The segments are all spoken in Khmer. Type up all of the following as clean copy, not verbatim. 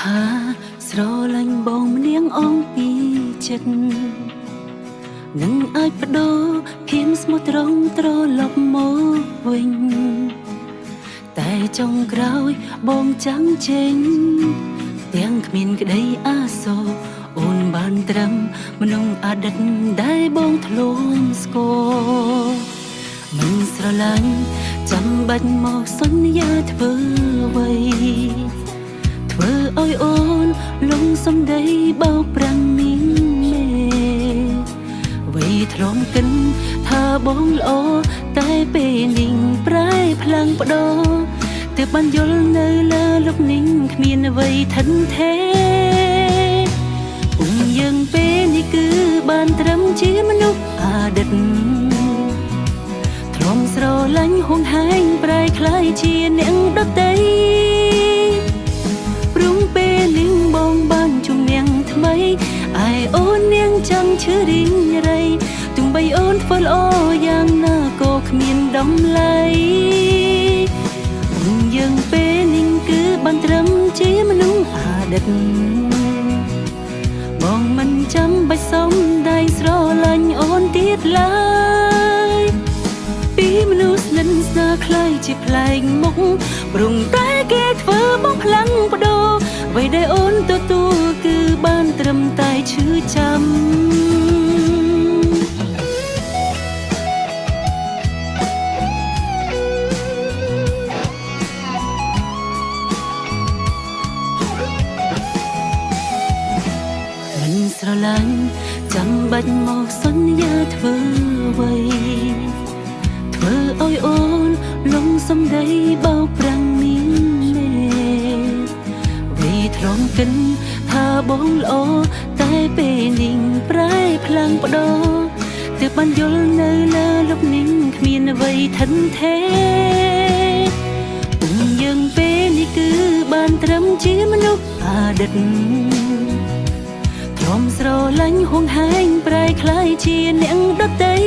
ថាស្រឡាញ់បងម្នាងអងពីចិត្តនឹងអាចបដូរភៀនស្មោះត្រង់ត្រឡប់មកវិញតែចុងក្រោយបងចាំចេញទាំងគ្មានក្តីអាសូរអូនបានត្រឹមមនុស្សអតីតដែលបងធ្លាប់ស្គាល់មិនស្រឡាញ់ចាំបាច់មកសន្យាធ្វើអ្វីធ្វើឲ្យអូនលងសំដីបោកប្រាំងនាងមេអ្វីធ្លំកិនថាបងល្អតែពេលនាងប្រែផ្លាំងបដោទើបបានយល់នៅលើលោកនាងគ្មានអ្វីថិនទេពុំយើងពេលនេះគឺបានត្រឹមជាមនុស្សអតីតធ្លំស្រឡាញ់ហួងហែងប្រែคล้ายជាអ្នកដតីព្រមពេលនាងបងបានជំនះថ្មីឯអូននាងចង់ឈឺរីងរៃទោះបីអូនធ្វើល្អយ៉ាងណាក៏គ្មានតម្លៃយើងពេលនេះគឺបានត្រឹមជាមនុស្សអតីតបងមិនចាំបាច់សុំដៃស្រឡាញ់អូនទៀតឡើយពីមនុស្សស្និទ្ធស្នាលคล้ายជាប្លែកមុខព្រមតែគេធ្វើបងផ្លាំងបដោអ្វីដែលអូនទទួលគឺបានត្រឹមតែឈឺចាំស្រឡាញ់ចាំបាច់មកសន្យាធ្វើអ្វីធ្វើឲ្យអូនលងសំដីបោកប្រាំងនាងមេវីធ្លំកិនថាបងល្អតែពេលនាងប្រែផ្លាំងបដោទើបបានយល់នៅលើលោកនាងគ្មានអ្វីថិនទេពុំយើងពេលនេះគឺបានត្រឹមជាមនុស្សអតីតខ្ញុំស្រឡាញ់ហួងហែងប្រែคล้ายជាអ្នកដតី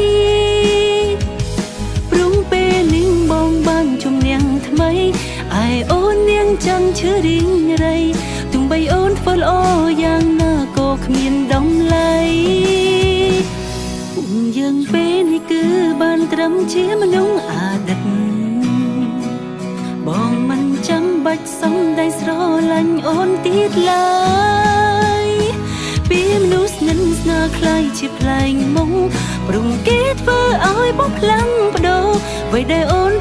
ព្រមពេលនាងបងបានជំនះថ្មីឯអូននាងចង់ឈឺរីងរៃទោះបីអូនធ្វើល្អយ៉ាងណាក៏គ្មានតម្លៃពុំយើងពេលនេះគឺបានត្រឹមជាមនុស្សអតីតបងមិនចាំបាច់សុំដៃស្រឡាញ់អូនទៀតឡើយពីមនុស្សស្និទ្ធស្នាលคล้ายជាប្លែកមុខព្រមគេធ្វើឲ្យបងផ្លាំងបដោអ្វីដែលអូន